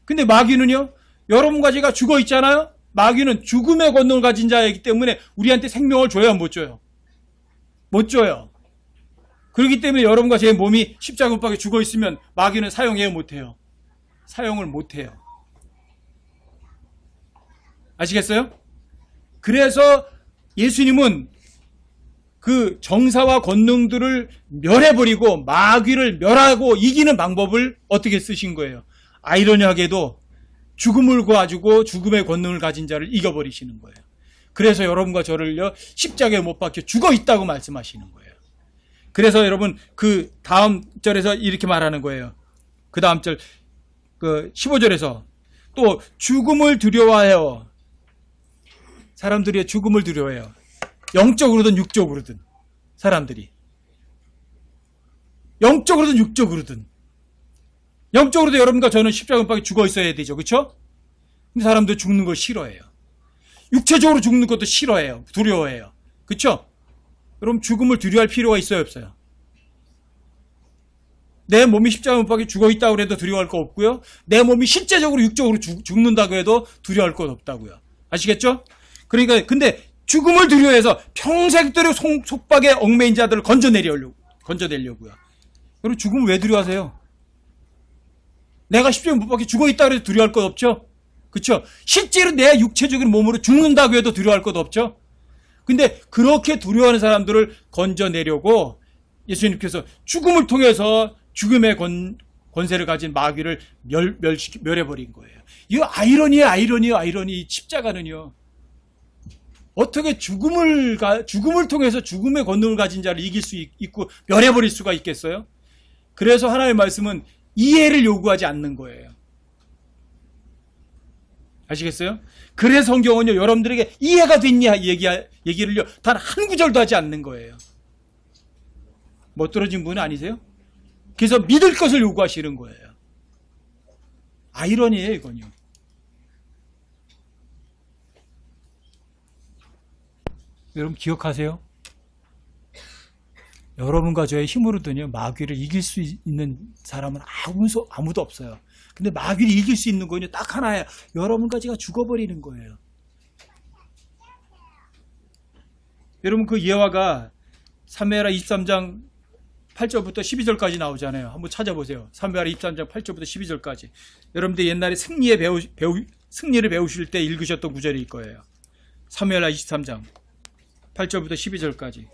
근데 마귀는요, 여러분과 제가 죽어 있잖아요. 마귀는 죽음의 권능을 가진 자이기 때문에 우리한테 생명을 줘요, 못 줘요? 못 줘요. 그렇기 때문에 여러분과 제 몸이 십자가 못 박혀 죽어 있으면 마귀는 사용해요, 못해요? 사용을 못해요. 아시겠어요? 그래서 예수님은 그 정사와 권능들을 멸해버리고 마귀를 멸하고 이기는 방법을 어떻게 쓰신 거예요? 아이러니하게도 죽음을 가지고 죽음의 권능을 가진 자를 이겨버리시는 거예요. 그래서 여러분과 저를요, 십자가에 못 박혀 죽어 있다고 말씀하시는 거예요. 그래서 여러분 그 다음 절에서 이렇게 말하는 거예요. 그 다음 절, 그 15절에서 또 죽음을 두려워해요. 사람들이 죽음을 두려워해요. 영적으로든 육적으로든 사람들이. 영적으로든 육적으로든. 영적으로도 여러분과 저는 십자가 못 박혀 죽어 있어야 되죠. 그렇죠? 근데 사람들 죽는 걸 싫어해요. 육체적으로 죽는 것도 싫어해요. 두려워해요. 그렇죠? 여러분 죽음을 두려워할 필요가 있어요, 없어요? 내 몸이 십자가 못 박혀 죽어 있다고 해도 두려워할 거 없고요. 내 몸이 실제적으로 육적으로 죽는다고 해도 두려워할 것 없다고요. 아시겠죠? 그러니까 근데 죽음을 두려워해서 평생도록 속박에 얽매인 자들을 건져내려고요. 여러분 죽음을 왜 두려워하세요? 내가 십자가 못 박혀 죽어 있다고 해도 두려워할 것 없죠? 그렇죠? 실제로 내 육체적인 몸으로 죽는다고 해도 두려워할 것 없죠? 근데 그렇게 두려워하는 사람들을 건져내려고 예수님께서 죽음을 통해서 죽음의 권세를 가진 마귀를 멸해버린 거예요. 이거 아이러니. 십자가는요. 어떻게 죽음을 통해서 죽음의 권능을 가진 자를 이길 수 있고 멸해버릴 수가 있겠어요? 그래서 하나님의 말씀은 이해를 요구하지 않는 거예요. 아시겠어요? 그래서 성경은요, 여러분들에게 이해가 됐냐 얘기를요, 단 한 구절도 하지 않는 거예요. 못 들어진 분은 아니세요? 그래서 믿을 것을 요구하시는 거예요. 아이러니예요, 이건요. 여러분 기억하세요? 여러분과 저의 힘으로든요, 마귀를 이길 수 있는 사람은 아무도 없어요. 근데 마귀를 이길 수 있는 거는요, 딱 하나예요. 여러분과 제가 죽어버리는 거예요. 여러분 그 예화가 사무엘하 23장 8절부터 12절까지 나오잖아요. 한번 찾아보세요. 사무엘하 23장 8절부터 12절까지. 여러분들 옛날에 승리를 배우실 때 읽으셨던 구절일 거예요. 사무엘하 23장 8절부터 12절까지.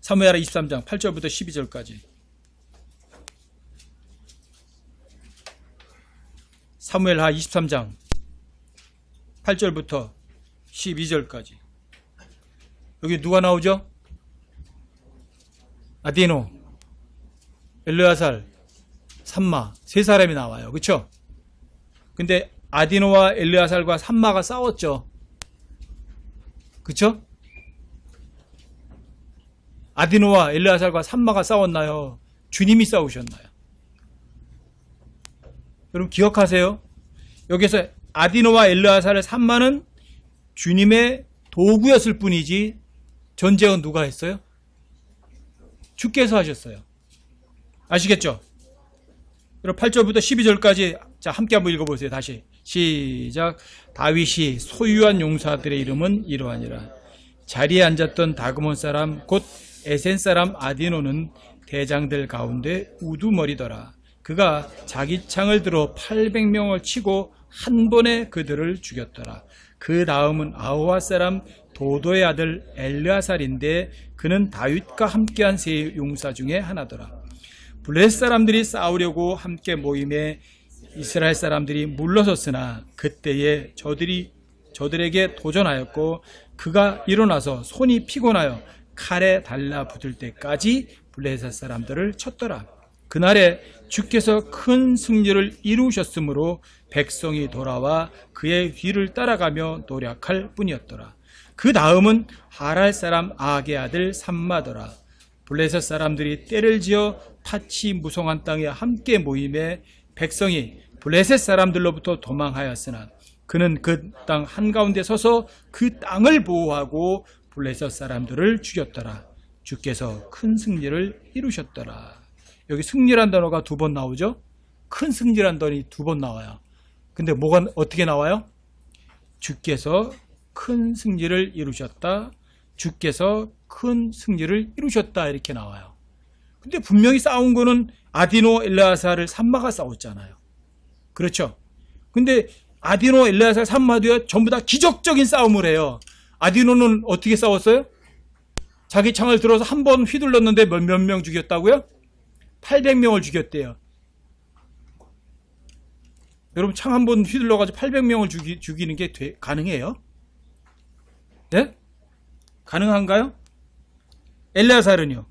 사무엘하 23장 8절부터 12절까지. 사무엘하 23장 8절부터 12절까지. 여기 누가 나오죠? 아디노, 엘르아살, 삼마 세 사람이 나와요. 그렇죠? 근데 아디노와 엘르아살과 삼마가 싸웠죠. 그렇죠? 아디노와 엘르아살과 삼마가 싸웠나요? 주님이 싸우셨나요? 여러분 기억하세요. 여기서 아디노와 엘르아살의 삼마는 주님의 도구였을 뿐이지 전쟁은 누가 했어요? 주께서 하셨어요. 아시겠죠? 여러분 8절부터 12절까지 자 함께 한번 읽어보세요. 다시 시작. 다윗이 소유한 용사들의 이름은 이러하니라. 자리에 앉았던 다그몬 사람 곧 에센 사람 아디노는 대장들 가운데 우두머리더라. 그가 자기 창을 들어 800명을 치고 한 번에 그들을 죽였더라. 그 다음은 아호와 사람 도도의 아들 엘르아살인데 그는 다윗과 함께한 세 용사 중에 하나더라. 블레셋 사람들이 싸우려고 함께 모임에 이스라엘 사람들이 물러섰으나 그때에 저들에게 도전하였고 그가 일어나서 손이 피곤하여 칼에 달라붙을 때까지 블레셋 사람들을 쳤더라. 그날에 주께서 큰 승리를 이루셨으므로 백성이 돌아와 그의 뒤를 따라가며 노력할 뿐이었더라. 그 다음은 하랄 사람 아게 아들 삼마더라. 블레셋 사람들이 때를 지어 팥이 무성한 땅에 함께 모임에 백성이 블레셋 사람들로부터 도망하였으나 그는 그 땅 한가운데 서서 그 땅을 보호하고 블레셋 사람들을 죽였더라. 주께서 큰 승리를 이루셨더라. 여기 승리란 단어가 2번 나오죠? 큰 승리란 단어가 2번 나와요. 근데 뭐가 어떻게 나와요? 주께서 큰 승리를 이루셨다. 주께서 큰 승리를 이루셨다. 이렇게 나와요. 근데 분명히 싸운 거는 아디노 엘르아사를 산마가 싸웠잖아요. 그렇죠? 근데 아디노 엘르아사 산마도 전부 다 기적적인 싸움을 해요. 아디노는 어떻게 싸웠어요? 자기 창을 들어서 한 번 휘둘렀는데 몇 명 죽였다고요? 800명을 죽였대요. 여러분 창 한 번 휘둘러가지고 800명을 죽이는 게 가능해요? 네? 가능한가요? 엘르아사는요?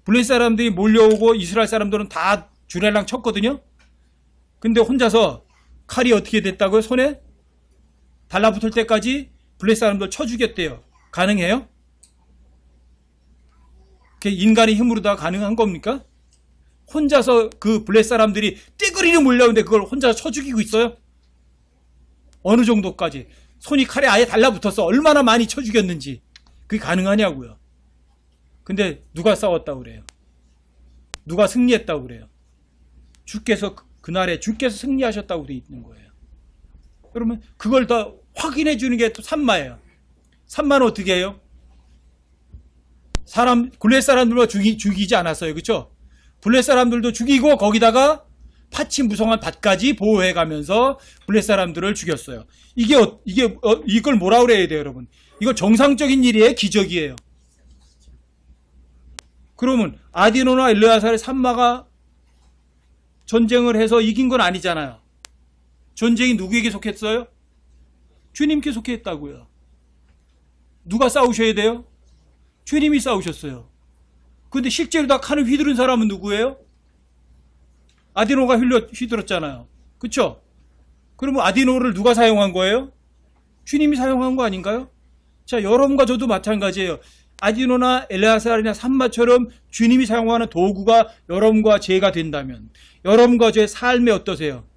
블레셋 사람들이 몰려오고 이스라엘 사람들은 다 주례랑 쳤거든요. 근데 혼자서 칼이 어떻게 됐다고요? 손에 달라붙을 때까지 블레셋 사람들 쳐 죽였대요. 가능해요? 그게 인간의 힘으로 다 가능한 겁니까? 혼자서 그 블레셋 사람들이 띠그리리 몰려오는데 그걸 혼자 쳐 죽이고 있어요? 어느 정도까지? 손이 칼에 아예 달라붙어서 얼마나 많이 쳐 죽였는지 그게 가능하냐고요. 근데 누가 싸웠다고 그래요? 누가 승리했다고 그래요? 주께서 그날에 주께서 승리하셨다고 돼 있는 거예요. 그러면 그걸 다 확인해 주는 게 또 산마예요. 산마는 어떻게 해요? 블레셋 사람들도 죽이지 않았어요. 그렇죠? 블레셋 사람들도 죽이고 거기다가 팥이 무성한 밭까지 보호해 가면서 블레셋 사람들을 죽였어요. 이걸 뭐라 그래야 돼요, 여러분? 이거 정상적인 일이에요, 기적이에요. 그러면 아디노나 엘르아사의 산마가 전쟁을 해서 이긴 건 아니잖아요. 전쟁이 누구에게 속했어요? 주님께 속했다고요. 누가 싸우셔야 돼요? 주님이 싸우셨어요. 근데 실제로 다 칼을 휘두른 사람은 누구예요? 아디노가 휘둘렀잖아요. 그쵸? 그러면 아디노를 누가 사용한 거예요? 주님이 사용한 거 아닌가요? 자, 여러분과 저도 마찬가지예요. 아디노나 엘르아사나 산마처럼 주님이 사용하는 도구가 여러분과 제가 된다면 여러분과 제 삶에 어떠세요?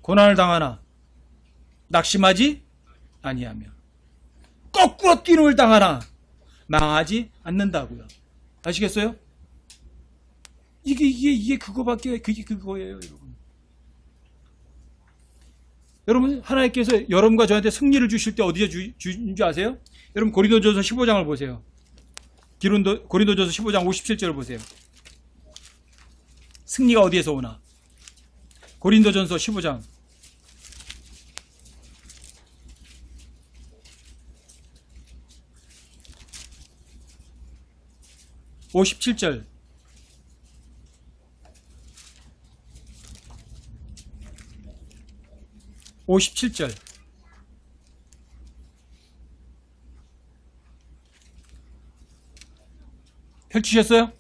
고난을 당하나 낙심하지 아니하며 거꾸로 뛰놀 당하나 망하지 않는다고요. 아시겠어요? 이게 그거밖에 그게 그거예요, 여러분. 여러분 하나님께서 여러분과 저한테 승리를 주실 때 어디에 주신 줄 아세요? 여러분 고린도전서 15장을 보세요. 고린도전서 15장 57절을 보세요. 승리가 어디에서 오나? 고린도전서 15장 57절. 펼치셨어요?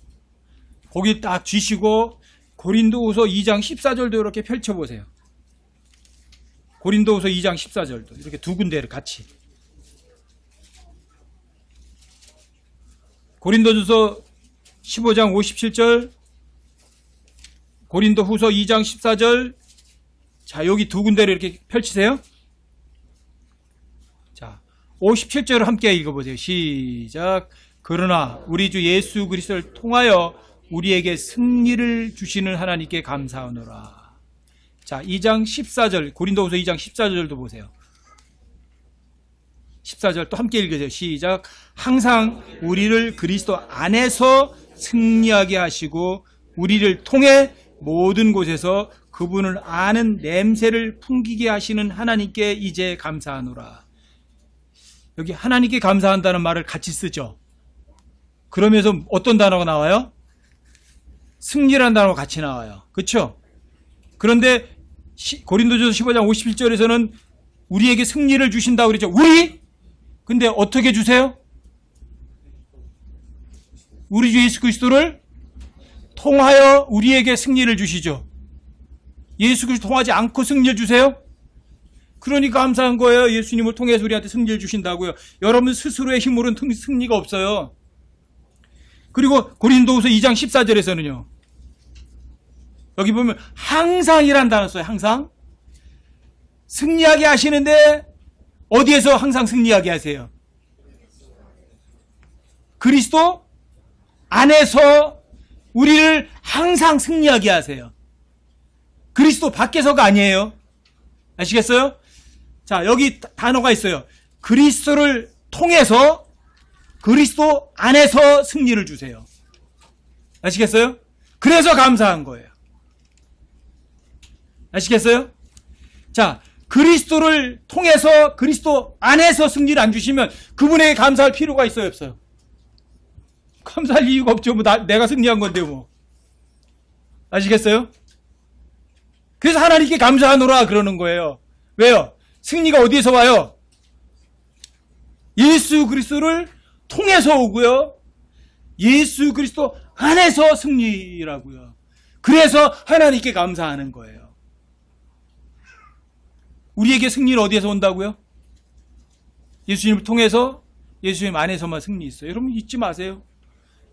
거기 딱 쥐시고 고린도후서 2장 14절도 이렇게 펼쳐보세요. 고린도후서 2장 14절도 이렇게 두 군데를 같이. 고린도전서 15장 57절, 고린도후서 2장 14절. 자, 여기 두 군데를 이렇게 펼치세요. 자, 57절을 함께 읽어보세요. 시작. 그러나 우리 주 예수 그리스도를 통하여 우리에게 승리를 주시는 하나님께 감사하노라. 자, 2장 14절, 고린도후서 2장 14절도 보세요. 14절 또 함께 읽으세요. 시작. 항상 우리를 그리스도 안에서 승리하게 하시고 우리를 통해 모든 곳에서 그분을 아는 냄새를 풍기게 하시는 하나님께 이제 감사하노라. 여기 하나님께 감사한다는 말을 같이 쓰죠. 그러면서 어떤 단어가 나와요? 승리라는 단어가 같이 나와요. 그렇죠? 그런데 고린도전서 15장 51절에서는 우리에게 승리를 주신다고 그랬죠. 우리? 근데 어떻게 주세요? 우리 주 예수 그리스도를 통하여 우리에게 승리를 주시죠. 예수 그리스도 통하지 않고 승리를 주세요? 그러니까 감사한 거예요. 예수님을 통해서 우리한테 승리를 주신다고요. 여러분 스스로의 힘으로는 승리가 없어요. 그리고 고린도후서 2장 14절에서는요. 여기 보면 항상이란 단어 써요. 항상. 승리하게 하시는데 어디에서 항상 승리하게 하세요? 그리스도 안에서 우리를 항상 승리하게 하세요. 그리스도 밖에서가 아니에요. 아시겠어요? 자, 여기 단어가 있어요. 그리스도를 통해서 그리스도 안에서 승리를 주세요. 아시겠어요? 그래서 감사한 거예요. 아시겠어요? 자, 그리스도를 통해서 그리스도 안에서 승리를 안 주시면 그분에게 감사할 필요가 있어요, 없어요? 감사할 이유가 없죠. 뭐 내가 승리한 건데 뭐. 아시겠어요? 그래서 하나님께 감사하노라 그러는 거예요. 왜요? 승리가 어디에서 와요? 예수 그리스도를 통해서 오고요. 예수 그리스도 안에서 승리라고요. 그래서 하나님께 감사하는 거예요. 우리에게 승리는 어디에서 온다고요? 예수님을 통해서 예수님 안에서만 승리 있어요. 여러분 잊지 마세요.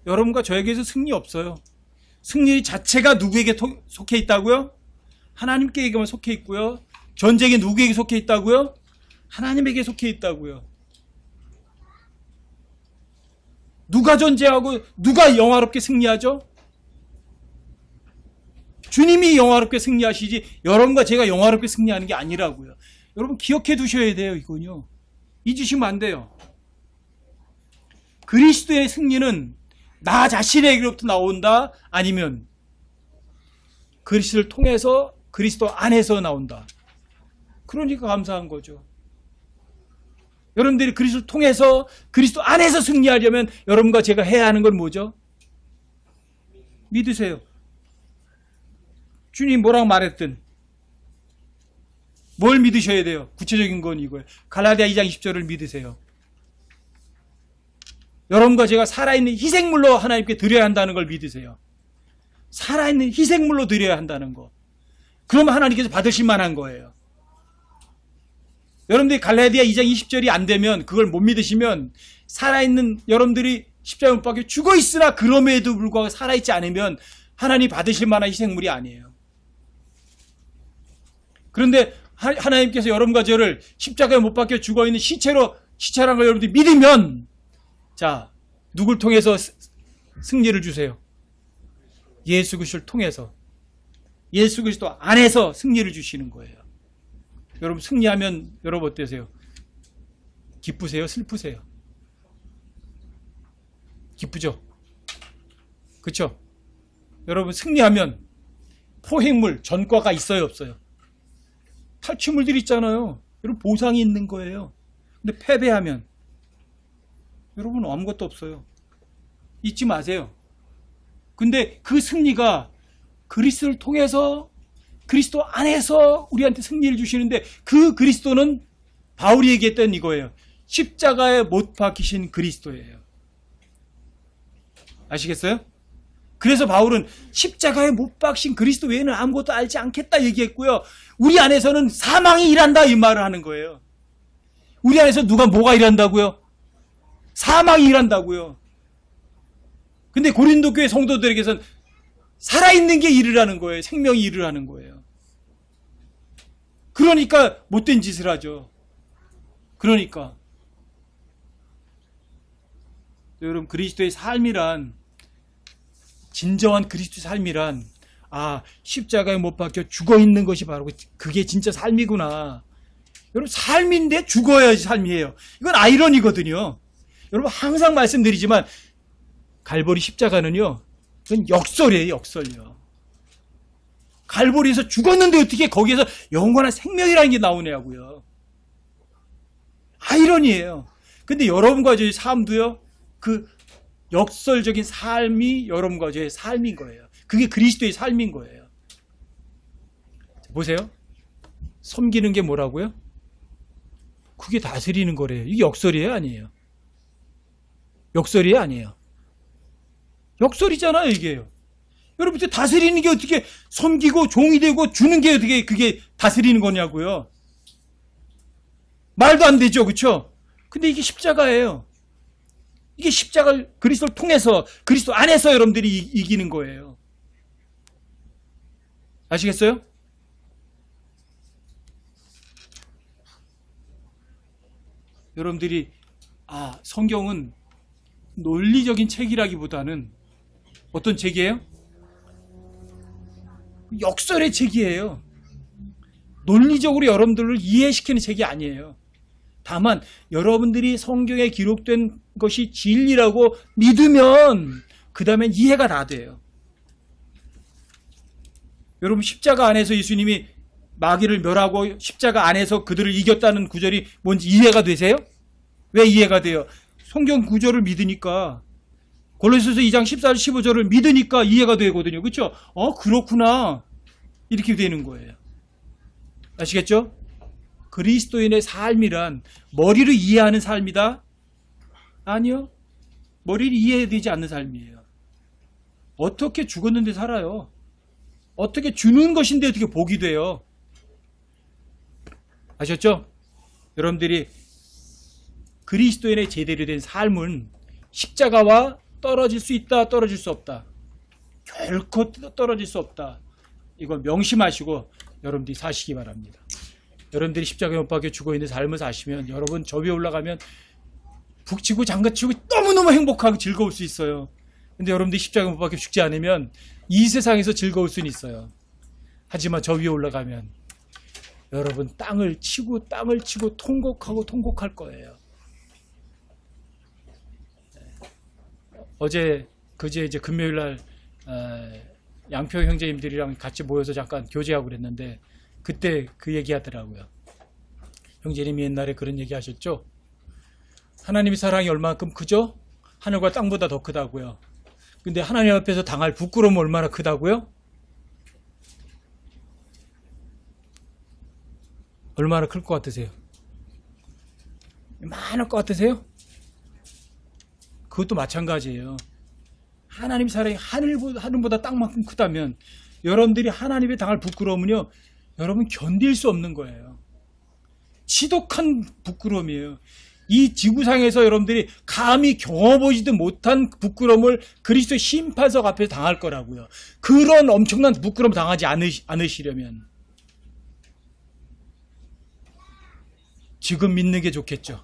여러분과 저에게서 승리 없어요. 승리 자체가 누구에게 속해 있다고요? 하나님께만 속해 있고요. 전쟁이 누구에게 속해 있다고요? 하나님에게 속해 있다고요. 누가 전쟁하고 누가 영화롭게 승리하죠? 주님이 영화롭게 승리하시지 여러분과 제가 영화롭게 승리하는 게 아니라고요. 여러분 기억해 두셔야 돼요. 이건요. 잊으시면 안 돼요. 그리스도의 승리는 나 자신에게로부터 나온다, 아니면 그리스도를 통해서 그리스도 안에서 나온다. 그러니까 감사한 거죠. 여러분들이 그리스도를 통해서 그리스도 안에서 승리하려면 여러분과 제가 해야 하는 건 뭐죠? 믿으세요. 주님 뭐라고 말했든 뭘 믿으셔야 돼요? 구체적인 건 이거예요. 갈라디아 2장 20절을 믿으세요. 여러분과 제가 살아있는 희생물로 하나님께 드려야 한다는 걸 믿으세요. 살아있는 희생물로 드려야 한다는 거. 그러면 하나님께서 받으실 만한 거예요. 여러분들이 갈라디아 2장 20절이 안 되면, 그걸 못 믿으시면 살아있는 여러분들이 십자가에 못 박혀 죽어 있으나 그럼에도 불구하고 살아있지 않으면 하나님 받으실 만한 희생물이 아니에요. 그런데 하나님께서 여러분과 저를 십자가에 못 박혀 죽어 있는 시체라는 걸 여러분들이 믿으면, 자, 누굴 통해서 승리를 주세요? 예수 그리스도를 통해서, 예수 그리스도 안에서 승리를 주시는 거예요. 여러분 승리하면 여러분 어떠세요? 기쁘세요? 슬프세요? 기쁘죠? 그렇죠? 여러분 승리하면 포획물, 전과가 있어요, 없어요? 탈취물들이 있잖아요. 여러분 보상이 있는 거예요. 근데 패배하면 여러분 아무것도 없어요. 잊지 마세요. 근데 그 승리가 그리스도를 통해서 그리스도 안에서 우리한테 승리를 주시는데, 그 그리스도는 바울이 얘기했던 이거예요. 십자가에 못 박히신 그리스도예요. 아시겠어요? 그래서 바울은 십자가에 못 박힌 그리스도 외에는 아무것도 알지 않겠다 얘기했고요. 우리 안에서는 사망이 일한다 이 말을 하는 거예요. 우리 안에서 뭐가 일한다고요? 사망이 일한다고요. 근데 고린도 교회 성도들에게서는 살아있는 게 일을 하는 거예요. 생명이 일을 하는 거예요. 그러니까 못된 짓을 하죠. 그러니까 여러분, 그리스도의 삶이란, 진정한 그리스도의 삶이란, 십자가에 못 박혀 죽어 있는 것이 바로 그게 진짜 삶이구나. 여러분 삶인데 죽어야지 삶이에요. 이건 아이러니거든요. 여러분 항상 말씀드리지만 갈보리 십자가는요, 그건 역설이에요. 역설이요. 갈보리에서 죽었는데 어떻게 거기에서 영원한 생명이라는 게 나오냐고요. 아이러니예요. 근데 여러분과 저의 삶도요, 그 역설적인 삶이 여러분과 저의 삶인 거예요. 그게 그리스도의 삶인 거예요. 보세요. 섬기는 게 뭐라고요? 그게 다스리는 거래요. 이게 역설이에요, 아니에요? 역설이에요, 아니에요? 역설이잖아요, 이게요. 여러분, 다스리는 게 어떻게 섬기고 종이 되고 주는 게 어떻게 그게 다스리는 거냐고요. 말도 안 되죠, 그렇죠? 근데 이게 십자가예요. 이게 십자가를 그리스도를 통해서 그리스도 안에서 여러분들이 이기는 거예요. 아시겠어요? 여러분들이 성경은 논리적인 책이라기보다는 어떤 책이에요? 역설의 책이에요. 논리적으로 여러분들을 이해시키는 책이 아니에요. 다만 여러분들이 성경에 기록된 것이 진리라고 믿으면 그 다음엔 이해가 다 돼요. 여러분 십자가 안에서 예수님이 마귀를 멸하고 십자가 안에서 그들을 이겼다는 구절이 뭔지 이해가 되세요? 왜 이해가 돼요? 성경 구절을 믿으니까. 골로새서 2장 14절 15절을 믿으니까 이해가 되거든요. 그렇죠? 그렇구나. 이렇게 되는 거예요. 아시겠죠? 그리스도인의 삶이란 머리로 이해하는 삶이다? 아니요. 머리를 이해되지 않는 삶이에요. 어떻게 죽었는데 살아요? 어떻게 주는 것인데 어떻게 복이 돼요? 아셨죠? 여러분들이 그리스도인의 제대로 된 삶은 십자가와 떨어질 수 있다, 떨어질 수 없다. 결코 떨어질 수 없다. 이걸 명심하시고 여러분들이 사시기 바랍니다. 여러분들이 십자가에 못 박혀 죽어있는 삶을 사시면 여러분 저 위에 올라가면 북치고 장가치고 너무너무 행복하고 즐거울 수 있어요. 근데 여러분들이 십자가에 못 박혀 죽지 않으면 이 세상에서 즐거울 수는 있어요. 하지만 저 위에 올라가면 여러분 땅을 치고 통곡할 거예요. 그제 이제 금요일 날 양표 형제님들이랑 같이 모여서 잠깐 교제하고 그랬는데 그때 그 얘기 하더라고요. 형제님이 옛날에 그런 얘기 하셨죠? 하나님의 사랑이 얼마만큼 크죠? 하늘과 땅보다 더 크다고요. 근데 하나님 앞에서 당할 부끄러움은 얼마나 크다고요? 얼마나 클 것 같으세요? 많을 것 같으세요? 그것도 마찬가지예요. 하나님 사랑이 하늘보다 땅만큼 크다면 여러분들이 하나님의 당할 부끄러움은요, 여러분 견딜 수 없는 거예요. 지독한 부끄러움이에요. 이 지구상에서 여러분들이 감히 경험하지도 못한 부끄러움을 그리스도의 심판석 앞에서 당할 거라고요. 그런 엄청난 부끄러움 당하지 않으시려면 지금 믿는 게 좋겠죠.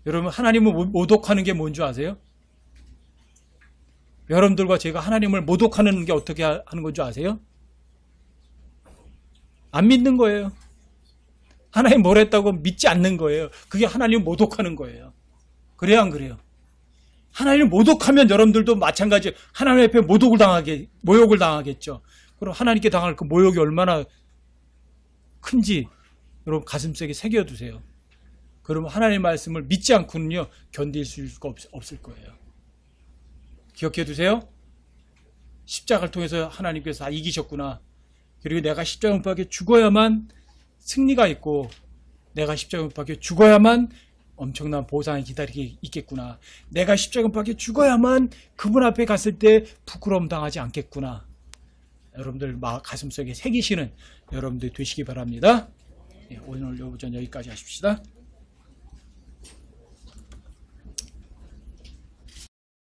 여러분 하나님을 모독하는 게 뭔지 아세요? 여러분들과 제가 하나님을 모독하는 게 어떻게 하는 건지 아세요? 안 믿는 거예요. 하나님 뭘 했다고 믿지 않는 거예요. 그게 하나님을 모독하는 거예요. 그래요, 안 그래요? 하나님을 모독하면 여러분들도 마찬가지 하나님 앞에 모욕을 당하겠죠. 그럼 하나님께 당할 그 모욕이 얼마나 큰지 여러분 가슴속에 새겨두세요. 그러면 하나님의 말씀을 믿지 않고는요 견딜 수가 없을 거예요. 기억해 두세요. 십자가를 통해서 하나님께서 이기셨구나. 그리고 내가 십자가 못 박혀 죽어야만 승리가 있고 내가 십자가 못 박혀 죽어야만 엄청난 보상이 기다리게 있겠구나. 내가 십자가 못 박혀 죽어야만 그분 앞에 갔을 때 부끄러움 당하지 않겠구나. 여러분들 가슴속에 새기시는 여러분들 되시기 바랍니다. 오늘 오전 여기까지 하십시다.